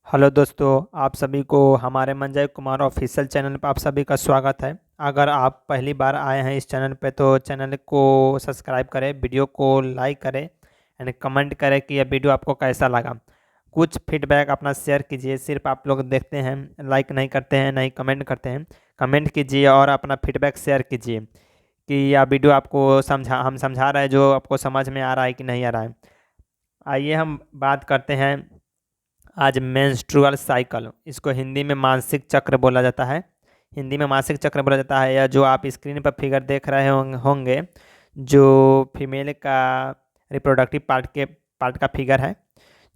Hello दोस्तों, आप सभी को हमारे मंजय कुमार ऑफिशियल चैनल पर आप सभी का स्वागत है। अगर आप पहली बार आए हैं इस चैनल पे तो चैनल को सब्सक्राइब करें, वीडियो को लाइक करें एंड कमेंट करें कि यह वीडियो आपको कैसा लगा। कुछ फीडबैक अपना शेयर कीजिए। सिर्फ आप लोग देखते हैं, लाइक नहीं करते हैं, नहीं कमेंट करते हैं। कमेंट कीजिए और अपना फीडबैक शेयर कीजिए कि यह वीडियो आपको हम समझा रहे हैं जो आपको समझ में आ रहा है कि नहीं आ रहा है। आइए हम बात करते हैं आज मेंस्ट्रुअल साइकिल। इसको हिंदी में मासिक चक्र बोला जाता है। हिंदी में मासिक चक्र बोला जाता है। या जो आप स्क्रीन पर फिगर देख रहे होंगे जो फीमेल का रिप्रोडक्टिव पार्ट का फिगर है,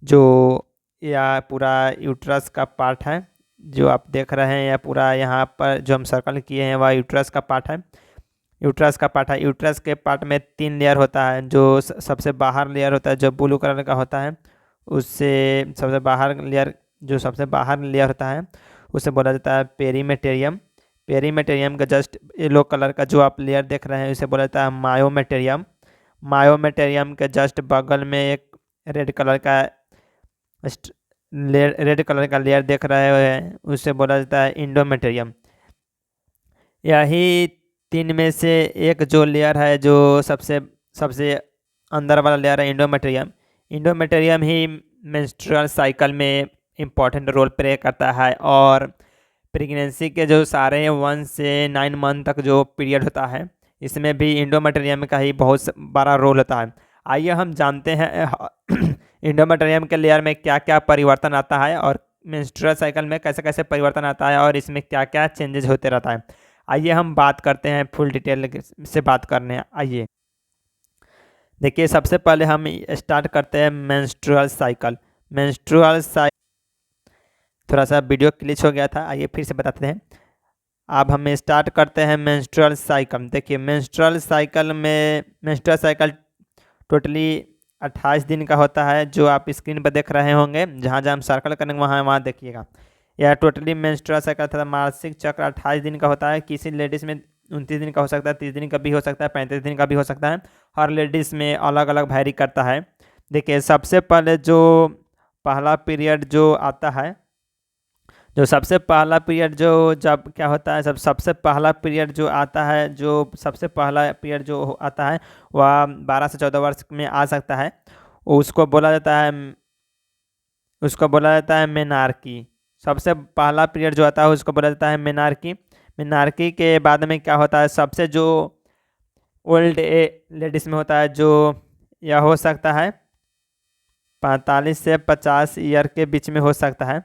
जो या पूरा यूट्रस का पार्ट है जो आप देख रहे हैं, या पूरा यहाँ पर जो हम सर्कल किए हैं वह यूट्रस का पार्ट है। यूट्रस का पार्ट है। यूट्रस के पार्ट में 3 लेयर होता है। जो सबसे बाहर लेयर होता है जो ब्लू कलर का होता है, उससे सबसे बाहर लेयर होता है उसे बोला जाता है पेरीमेटेरियम। पेरीमेटेरियम का जस्ट येलो कलर का जो आप लेयर देख रहे हैं उसे बोला जाता है मायोमेटेरियम। मायोमेटेरियम के जस्ट बगल में एक रेड कलर का लेयर देख रहे हैं उसे बोला जाता है इंडोमेटेरियम। यही 3 में से एक जो लेयर है, जो सबसे सबसे अंदर वाला लेयर है इंडोमेटेरियम। इंडोमेटेरियम ही मेंस्ट्रुअल साइकिल में इम्पॉर्टेंट रोल प्ले करता है और प्रेगनेंसी के जो सारे 1 से 9 मंथ तक जो पीरियड होता है, इसमें भी इंडोमेटेरियम का ही बहुत बड़ा रोल होता है। आइए हम जानते हैं इंडोमेटेरियम के लेयर में क्या क्या परिवर्तन आता है और मेंस्ट्रुअल साइकिल में कैसे कैसे परिवर्तन आता है और इसमें क्या क्या चेंजेस होते रहता है। आइए हम बात करते हैं, फुल डिटेल से बात करने हैं। आइए देखिए, सबसे पहले हम स्टार्ट करते हैं मेंस्ट्रुअल साइकिल। मेंस्ट्रुअल साइकिल थोड़ा सा वीडियो क्लिच हो गया था, आइए फिर से बताते हैं। अब हम स्टार्ट करते हैं मेंस्ट्रुअल साइकिल। देखिए, मेंस्ट्रुअल साइकिल टोटली 28 दिन का होता है, जो आप स्क्रीन पर देख रहे होंगे। जहाँ जहाँ हम सर्कल करेंगे वहाँ वहाँ देखिएगा। यह टोटली मेंस्ट्रुअल साइकिल तथा मासिक चक्र 28 दिन का होता है। किसी लेडीज़ में 29 दिन का हो सकता है, 30 दिन का भी हो सकता है, 35 दिन का भी हो सकता है। हर लेडीज़ में अलग अलग वैरी करता है। देखिए, सबसे पहले जो पहला पीरियड जो आता है, जो सबसे पहला पीरियड जो जब क्या होता है, सबसे पहला पीरियड जो आता है, जो सबसे पहला पीरियड जो आता है वह 12 से 14 वर्ष में आ सकता है। उसको बोला जाता है मेनार्की। सबसे पहला पीरियड जो आता है उसको बोला जाता है मेनार्की। मेनार्की के बाद में क्या होता है, सबसे जो ओल्ड लेडीज़ में होता है, जो यह हो सकता है 45 से 50 ईयर के बीच में हो सकता है।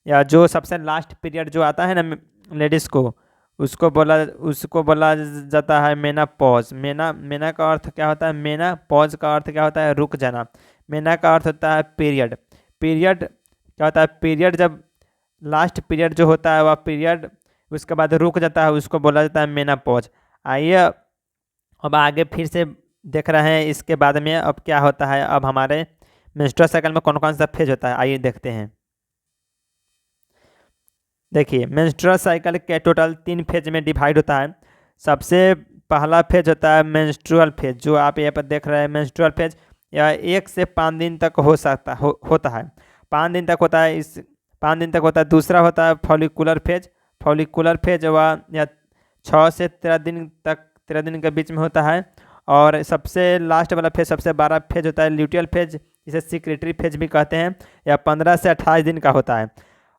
या जो सबसे लास्ट पीरियड जो आता है ना लेडीज़ को, उसको बोला जाता है मेना पॉज। मेना का अर्थ क्या होता है, मेना पॉज का अर्थ क्या होता है, रुक जाना। मेना का अर्थ होता है पीरियड। पीरियड क्या होता है, पीरियड जब लास्ट पीरियड जो होता है वह पीरियड उसके बाद रुक जाता है, उसको बोला जाता है मेना पॉज। आइए अब आगे फिर से देख रहे हैं इसके बाद में अब क्या होता है। अब हमारे मेंस्ट्रुअल साइकिल में कौन कौन सा फेज होता है, आइए देखते हैं। देखिए, मेंस्ट्रुअल साइकिल के टोटल 3 फेज में डिवाइड होता है। सबसे पहला फेज होता है मेंस्ट्रुअल फेज, जो आप यहाँ पर देख रहे हैं मेंस्ट्रुअल फेज। यह 1 से 5 दिन तक होता है। 5 दिन तक होता है। 5 दिन तक होता है। दूसरा होता है फॉलिकुलर फेज। फॉलिकुलर फेज वह या 6 से 13 दिन के बीच में होता है। और सबसे लास्ट वाला फेज, सबसे बड़ा फेज होता है ल्यूटियल फेज, जिसे सिक्रेटरी फेज भी कहते हैं। यह 15 से 28 दिन का होता है।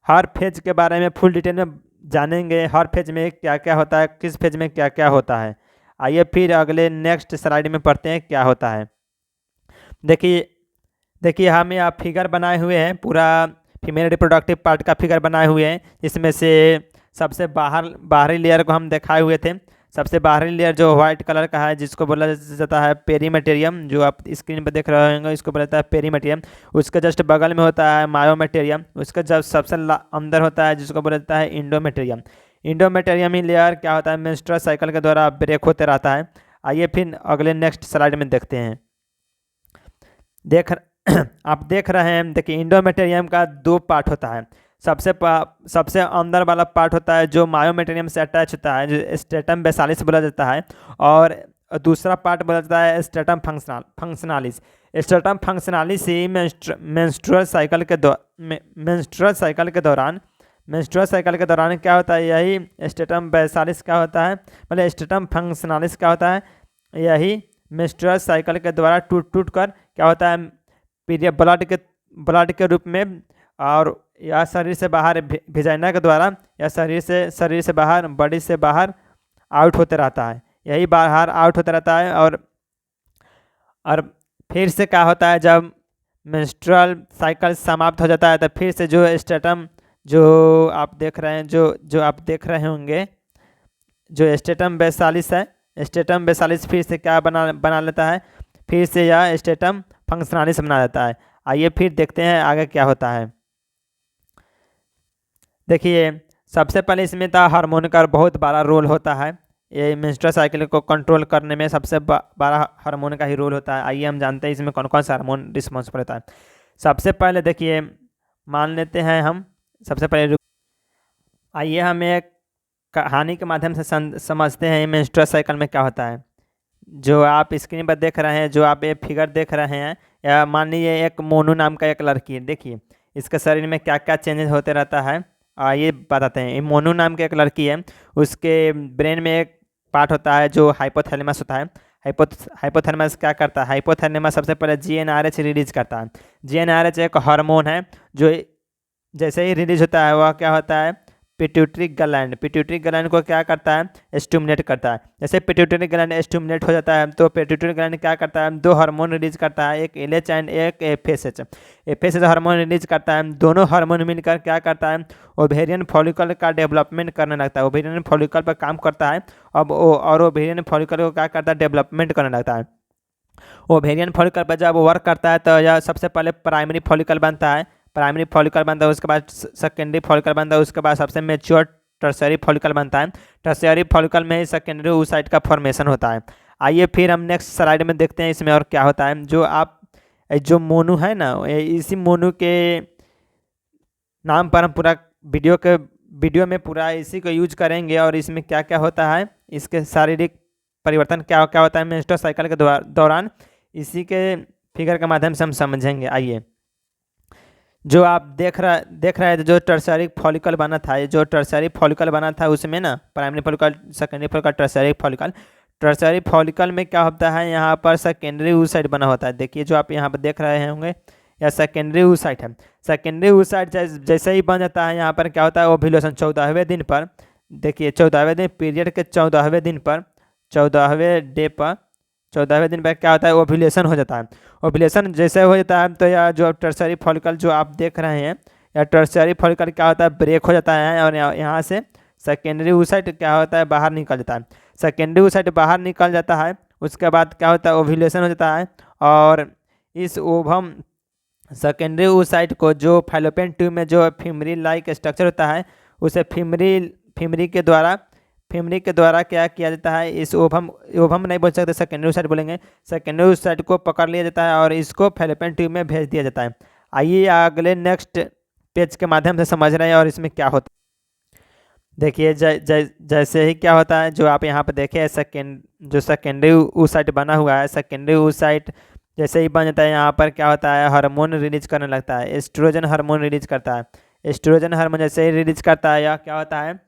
हर फेज के बारे में फुल डिटेल में जानेंगे, हर फेज में क्या क्या होता है, किस फेज में क्या क्या होता है। आइए फिर अगले नेक्स्ट स्लाइड में पढ़ते हैं क्या होता है। देखिए हम यहाँ फिगर बनाए हुए हैं, पूरा फीमेल रिप्रोडक्टिव पार्ट का फिगर बनाए हुए हैं। इसमें से सबसे बाहरी लेयर को हम दिखाए हुए थे। सबसे बाहरी लेयर जो व्हाइट कलर का है, जिसको बोला जाता है पेरीमेटेरियम, जो आप स्क्रीन पर देख रहे होंगे इसको बोला जाता है पेरीमेटेरियम। उसके जस्ट बगल में होता है मायोमेटेरियम। उसका जब सबसे अंदर होता है जिसको बोला जाता है इंडोमेटेरियम। इंडोमेटेरियम ही लेयर क्या होता है, मेंस्ट्रुअल साइकिल के द्वारा ब्रेक होते रहता है। आइए फिर अगले नेक्स्ट स्लाइड में देखते हैं। आप देख रहे हैं, देखिए इंडोमेटेरियम का 2 पार्ट होता है। सबसे अंदर वाला पार्ट होता है जो मायोमेटेरियम से अटैच होता है, जो स्ट्रेटम बेसालिस बोला जाता है। और दूसरा पार्ट बोला जाता है स्ट्रेटम फंक्शनालिस। स्टेटम फंक्शनलिस ही मेंस्ट्रुअल साइकिल के दौरान क्या होता है, यही स्टेटम बेसालिस क्या होता है, मतलब स्टेटम फंक्शनलिस क्या होता है, यही मेंस्ट्रुअल साइकिल के द्वारा टूट कर क्या होता है, पीरियड ब्लड के रूप में, और या शरीर से बाहर भेजाइना के द्वारा, या शरीर से बाहर, बॉडी से बाहर आउट होते रहता है, यही बाहर आउट होता रहता है। और फिर से क्या होता है, जब मेंस्ट्रुअल साइकिल समाप्त हो जाता है तो फिर से जो स्टेटम जो आप देख रहे हैं, जो आप देख रहे होंगे, जो स्टेटम बेसालिस है, स्टेटम बेसालिस फिर से क्या बना लेता है, फिर से यह स्टेटम फंक्शनलिस बना देता है। आइए फिर देखते हैं आगे क्या होता है। देखिए, सबसे पहले इसमें था हार्मोन का बहुत बड़ा रोल होता है, ये मेंस्ट्रुअल साइकिल को कंट्रोल करने में सबसे बड़ा हार्मोन का ही रोल होता है। आइए हम जानते हैं इसमें कौन कौन सा हार्मोन रिस्पॉन्सिबल होता है। सबसे पहले देखिए, मान लेते हैं हम, सबसे पहले आइए हम एक कहानी के माध्यम से समझते हैं मेंस्ट्रुअल साइकिल में क्या होता है। जो आप स्क्रीन पर देख रहे हैं, जो आप ये फिगर देख रहे हैं, या मान लीजिए एक मोनू नाम का एक लड़की है, देखिए इसके शरीर में क्या क्या चेंजेस होते रहता है, आइए बताते हैं। ये मोनू नाम की एक लड़की है, उसके ब्रेन में एक पार्ट होता है जो हाइपोथैलेमस होता है। हाइपोथैलेमस क्या करता है, हाइपोथैलेमस सबसे पहले जीएनआरएच रिलीज करता है। जीएनआरएच एक हार्मोन है जो जैसे ही रिलीज होता है वह क्या होता है, पिट्यूटरी ग्लैंड को क्या करता है, स्टिमुलेट करता है। जैसे पिट्यूटरी ग्लैंड स्टिमुलेट हो जाता है तो पिट्यूटरी ग्लैंड क्या करता है, दो हार्मोन रिलीज करता है, एक एलएच एंड एक एफएसएच। एफएसएच हार्मोन रिलीज करता है, दोनों हार्मोन मिलकर क्या करता है, ओवेरियन फॉलिकल का डेवलपमेंट करने लगता है, ओवेरियन फॉलिकल पर काम करता है। अब और ओवेरियन फॉलिकल को क्या करता है, डेवलपमेंट करने लगता है। ओवेरियन फॉलिकल पर जब वर्क करता है तो यह सबसे पहले प्राइमरी फॉलिकल बनता है, उसके बाद सेकेंडरी फॉलिकल बनता है, उसके बाद सबसे मेच्योर टर्सरी फॉलिकल बनता है। टर्सरी फॉलिकल में ही सेकेंडरी oocyte का फॉर्मेशन होता है। आइए फिर हम नेक्स्ट स्लाइड में देखते हैं इसमें और क्या होता है। जो मोनू है ना, इसी मोनू के नाम पर हम पूरा वीडियो में पूरा इसी को यूज करेंगे, और इसमें क्या क्या होता है, इसके शारीरिक परिवर्तन क्या क्या होता है मेंस्ट्रुअल साइकिल के दौरान, इसी के फिगर के माध्यम से हम समझेंगे। आइए, जो आप देख रहे थे, जो टर्सरी फॉलिकल बना था, जो टर्सरी फॉलिकल बना था उसमें ना primary follicle, secondary follicle, tertiary follicle में क्या होता है, यहाँ पर सेकेंडरी oocyte बना होता है। देखिए जो आप यहाँ पर देख रहे होंगे, या सेकेंडरी oocyte है। सेकेंडरी oocyte जैसे ही बन जाता है, यहाँ पर क्या होता है, ओव्यूलेशन 14वें दिन पर, देखिए 14वें दिन, पीरियड के 14वें दिन पर, 14वें दिन पर क्या होता है, ओव्यूलेशन हो जाता है। ओव्यूलेशन जैसे हो जाता है तो यह जो टर्सरी फॉलिकल जो आप देख रहे हैं, या टर्सरी फॉलिकल क्या होता है, ब्रेक हो जाता है, और यहाँ से सेकेंडरी oocyte क्या होता है, बाहर निकल जाता है। सेकेंडरी oocyte बाहर निकल जाता है, उसके बाद क्या होता है, ओव्यूलेशन हो जाता है, और इस ओवम सेकेंडरी oocyte को जो फैलोपियन ट्यूब में जो फिमरी लाइक स्ट्रक्चर होता है, उसे फिमरी के द्वारा क्या किया जाता है, इस ओवम नहीं बोल सकते, सेकेंडरी oocyte बोलेंगे, सेकेंडरी oocyte को पकड़ लिया जाता है और इसको फैलोपियन ट्यूब में भेज दिया जाता है। आइए अगले नेक्स्ट पेज के माध्यम से समझ रहे हैं और इसमें क्या होता है। देखिए जैसे ही क्या होता है, जो आप यहाँ पर देखे जो सेकेंडरी oocyte बना हुआ है, सेकेंडरी oocyte जैसे ही बन जाता है, यहाँ पर क्या होता है, हार्मोन रिलीज करने लगता है, एस्ट्रोजन हार्मोन रिलीज करता है। एस्ट्रोजन हार्मोन जैसे ही रिलीज करता है, या क्या होता है,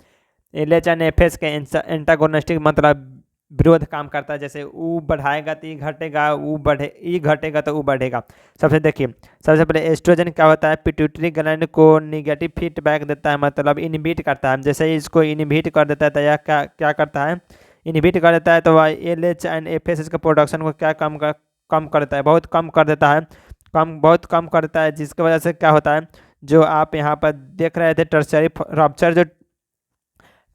एलएच एंड एफएस के एंटागोनिस्टिक मतलब विरोध काम करता है। जैसे ऊ बढ़ाएगा तो ई घटेगा, ई घटेगा तो ऊ बढ़ेगा। सबसे पहले एस्ट्रोजन क्या होता है, पिट्यूटरी ग्लैंड को निगेटिव फीडबैक देता है, मतलब इनहिबिट करता है। जैसे ही इसको इनहिबिट कर देता है तो यह क्या करता है, इनहिबिट कर देता है, तो वह एलएच एंड एफएस के प्रोडक्शन को क्या कम कर देता है, बहुत कम कर देता है, बहुत कम कर देता है। जिसकी वजह से क्या होता है, जो आप यहाँ पर देख रहे थे,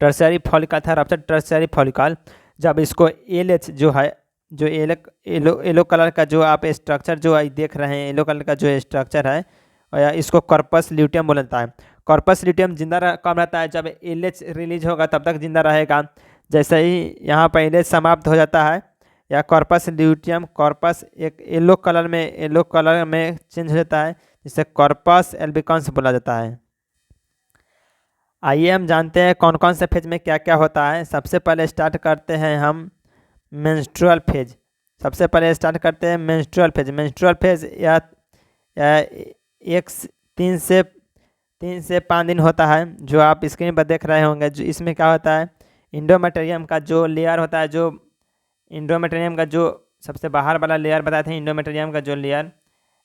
टर्सरी फॉलिकल था, रप्चर टर्सरी फॉलिकल, जब इसको एलएच जो है, जो येलो कलर का जो आप स्ट्रक्चर जो देख रहे हैं, येलो कलर का जो स्ट्रक्चर है, और इसको कॉर्पस ल्यूटियम बोला जाता है। कॉर्पस ल्यूटियम जिंदा कम रहता है, जब एलएच रिलीज होगा तब तक जिंदा रहेगा। जैसे ही यहाँ पर एलएच समाप्त हो जाता है, या कॉर्पस ल्यूटियम, कॉर्पस एक येलो कलर में चेंज हो जाता है, जिसे कॉर्पस एल्बिकन्स बोला जाता है। आइए हम जानते हैं कौन कौन से फेज में क्या क्या होता है। सबसे पहले स्टार्ट करते हैं हम मेंस्ट्रुअल फेज। सबसे पहले स्टार्ट करते हैं मेंस्ट्रुअल फेज। मेंस्ट्रुअल फेज या एक 3 से 5 दिन होता है, जो आप स्क्रीन पर देख रहे होंगे। जो इसमें क्या होता है, इंडोमेटेरियम का जो लेयर होता है, जो इंडोमेटेरियम का जो सबसे बाहर वाला लेयर बताए थे, इंडोमेटेरियम का जो लेयर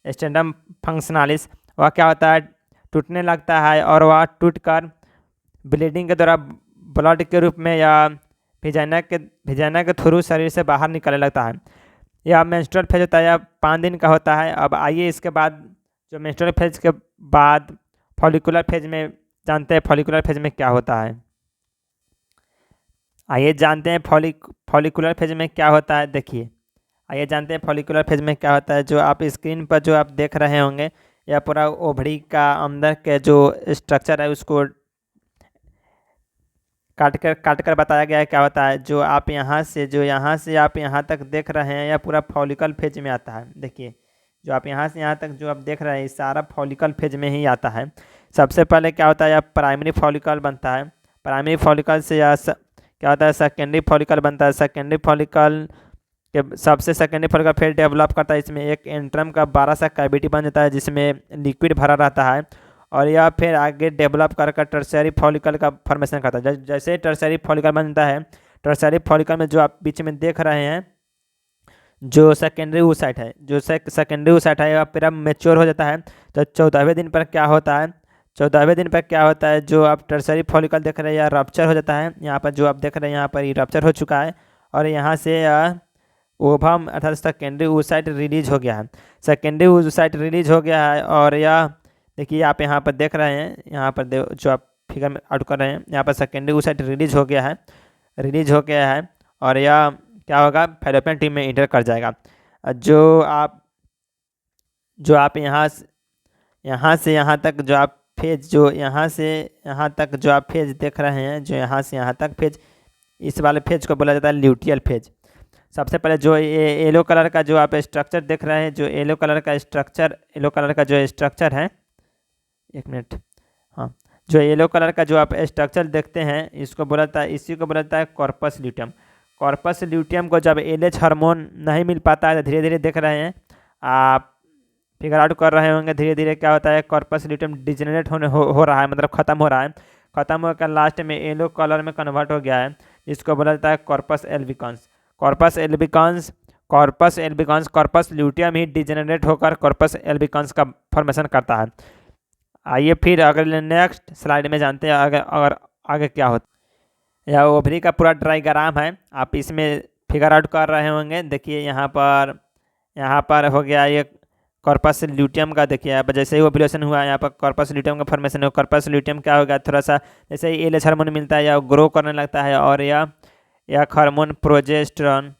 स्टेंडम फंक्शनालिस, वह क्या होता है, टूटने लगता है और वह टूटकर ब्लीडिंग के द्वारा ब्लड के रूप में या भिजाना के थ्रू शरीर से बाहर निकलने लगता है। यह मेंस्ट्रुअल फेज होता है, यह 5 दिन का होता है। अब आइए इसके बाद जो मेंस्ट्रुअल फेज के बाद फॉलिकुलर फेज में जानते हैं फॉलिकुलर फेज में क्या होता है। आइए जानते हैं फॉलिकुलर फेज में क्या होता है। देखिए, आइए जानते हैं फॉलिकुलर फेज में क्या होता है। जो आप स्क्रीन पर जो आप देख रहे होंगे, यह पूरा ओवरी का अंदर के जो स्ट्रक्चर है उसको काट कर बताया गया है क्या होता है। जो आप यहाँ से आप यहाँ तक देख रहे हैं, यह पूरा फॉलिकल फेज में आता है। देखिए, जो आप यहाँ से यहाँ तक जो आप देख रहे हैं, ये सारा फॉलिकल फेज में ही आता है। सबसे पहले क्या होता है, यह प्राइमरी फॉलिकल बनता है। प्राइमरी फॉलिकल से क्या होता है, सेकेंडरी फॉलिकल बनता है। सेकेंडरी फॉलिकल के सबसे सेकेंडरी फॉलिकल फिर डेवलप करता है। इसमें एक एंट्रम का 12 सा कैविटी बन जाता है, जिसमें लिक्विड भरा रहता है, और यह फिर आगे डेवलप कर टर्शियरी फॉलिकल का फॉर्मेशन करता है। जैसे टर्शियरी फॉलिकल बनता है, टर्शियरी फॉलिकल में जो आप बीच में देख रहे हैं, जो सेकेंडरी oocyte है, जो सेकेंडरी oocyte है, वह फिर मेच्योर हो जाता है। तो 14वें दिन पर क्या होता है, 14वें दिन पर क्या होता है, जो आप टर्शियरी फॉलिकल देख रहे हैं, यह रप्चर हो जाता है। यहाँ पर जो आप देख रहे हैं, यहाँ पर ये रप्चर हो चुका है, और यहाँ से ओवम अर्थात सेकेंडरी oocyte रिलीज हो गया है। सेकेंडरी oocyte रिलीज हो गया है, और यह देखिए आप यहाँ पर देख रहे हैं, यहाँ पर जो आप फिगर में आउट कर रहे हैं, यहाँ पर सेकेंडरी oocyte रिलीज हो गया है, और यह क्या होगा, फैलोपियन ट्यूब में इंटर कर जाएगा। जो आप यहाँ से यहाँ तक जो आप फेज देख रहे हैं, जो यहाँ से यहाँ तक फेज, इस वाले फेज को बोला जाता है ल्यूटियल फेज। सबसे पहले जो ये येलो कलर का जो आप स्ट्रक्चर देख रहे हैं, जो येलो कलर का जो स्ट्रक्चर है, एक मिनट, हाँ, जो येलो कलर का जो आप स्ट्रक्चर देखते हैं, इसी को बोला जाता है कॉर्पस ल्यूटियम। कॉर्पस ल्यूटियम को जब एलएच हार्मोन नहीं मिल पाता है, तो धीरे धीरे देख रहे हैं आप, फिगर आउट कर रहे होंगे, धीरे धीरे क्या होता है, कॉर्पस ल्यूटियम डिजेनरेट हो रहा है, मतलब ख़त्म हो रहा है। ख़त्म होकर लास्ट में येलो कलर में कन्वर्ट हो गया है, इसको बोला जाता है कॉर्पस एल्बिकन्स। कॉर्पस ल्यूटियम ही डिजेनरेट होकर कॉर्पस एल्बिकन्स का फॉर्मेशन करता है। आइए फिर अगले नेक्स्ट स्लाइड में जानते हैं अगर आगे क्या होता है। यह ओवरी का पूरा डायग्राम है, आप इसमें फिगर आउट कर रहे होंगे। देखिए यहाँ पर हो गया ये कॉर्पस ल्यूटियम का। देखिए यहाँ पर जैसे ही ओव्यूलेशन हुआ, यहाँ पर कॉर्पस ल्यूटियम का फॉर्मेशन हो। कॉर्पस ल्यूटियम क्या होगा, थोड़ा सा जैसे ही एलएच हार्मोन मिलता है, या ग्रो करने लगता है, और यह हार्मोन प्रोजेस्टेरोन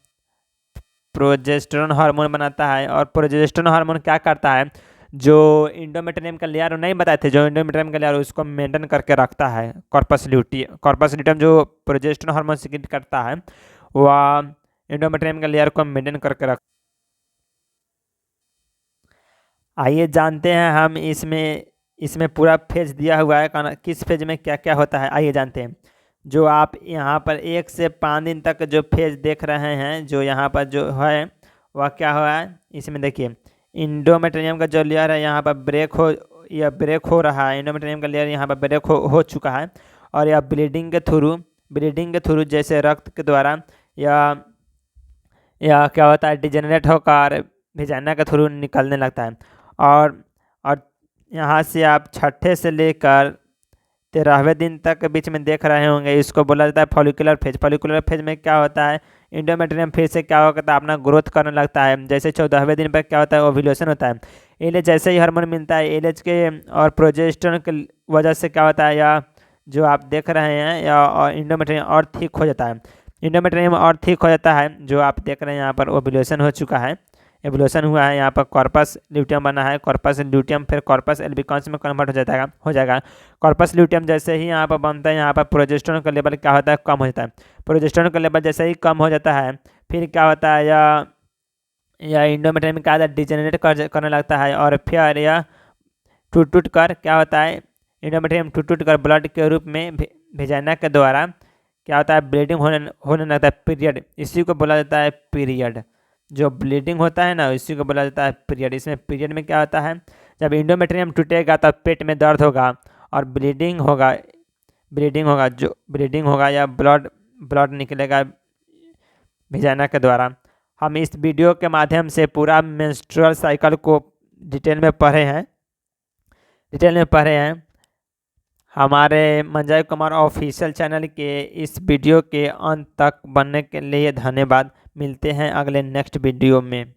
हार्मोन बनाता है। और प्रोजेस्टेरोन हार्मोन क्या करता है, जो इंडोमेट्रियम का लेयर नहीं बताए थे, जो इंडोमेट्रियम का लेयर उसको मेंटेन करके रखता है। कॉर्पस ल्यूटियम जो प्रोजेस्टेरोन हार्मोन सिक्रीट करता है, वह इंडोमेट्रियम का लेयर को मेंटेन करके रखता है। आइए जानते हैं हम इसमें पूरा फेज दिया हुआ है, किस फेज में क्या क्या होता है। आइए जानते हैं। जो आप यहाँ पर 1 से 5 दिन तक जो फेज देख रहे हैं, जो यहाँ पर जो है वह क्या हुआ है, इसमें देखिए इंडोमेट्रियम का जो लेयर है, यहाँ पर ब्रेक हो रहा है। इंडोमेट्रियम का लेयर यहाँ पर ब्रेक हो चुका है, और यह ब्लीडिंग के थ्रू जैसे रक्त के द्वारा या क्या होता है, डिजेनरेट होकर वेजाइना के थ्रू निकलने लगता है। और यहाँ से आप 6ठे से लेकर 13वें दिन तक के बीच में देख रहे होंगे, इसको बोला जाता है फॉलिकुलर फेज। फॉलिकुलर फेज में क्या होता है, इंडोमेट्रियम फिर से क्या होता है, अपना ग्रोथ करने लगता है। जैसे 14वें दिन पर क्या होता है, ओव्यूलेशन होता है। एलएच जैसे ही हार्मोन मिलता है, एलएच के और प्रोजेस्टेरोन की वजह से क्या होता है, या जो आप देख रहे हैं, या इंडोमेट्रियम और थिक हो जाता है। जो आप देख रहे हैं यहाँ पर ओव्यूलेशन हो चुका है, एवोल्यूशन हुआ है। यहाँ पर कॉर्पस ल्यूटियम बना है। कॉर्पस ल्यूटियम फिर कॉर्पस एल्बिकन्स में कन्वर्ट हो जाएगा। कॉर्पस ल्यूटियम जैसे ही यहाँ पर बनता है, यहाँ पर प्रोजेस्टेरोन का लेवल क्या होता है, कम हो जाता है। प्रोजेस्टेरोन का लेवल जैसे ही कम हो जाता है, फिर क्या होता है, या इंडोमेट्रियम में क्या होता है, डिजेनरेट करने लगता है, और फिर यह टूट कर क्या होता है, इंडोमेट्रियम टूट कर ब्लड के रूप में वेजाइना के द्वारा क्या होता है, ब्लीडिंग होने लगता है, पीरियड। इसी को बोला जाता है पीरियड। जो ब्लीडिंग होता है ना इसी को बोला जाता है पीरियड। इसमें पीरियड में क्या होता है, जब इंडोमेट्रियम टूटेगा तब पेट में दर्द होगा और ब्लीडिंग होगा या ब्लड ब्लड निकलेगा भिजाना के द्वारा। हम इस वीडियो के माध्यम से पूरा मेंस्ट्रुअल साइकिल को डिटेल में पढ़े हैं। हमारे मंजय कुमार ऑफिशियल चैनल के इस वीडियो के अंत तक बनने के लिए धन्यवाद। मिलते हैं अगले नेक्स्ट वीडियो में।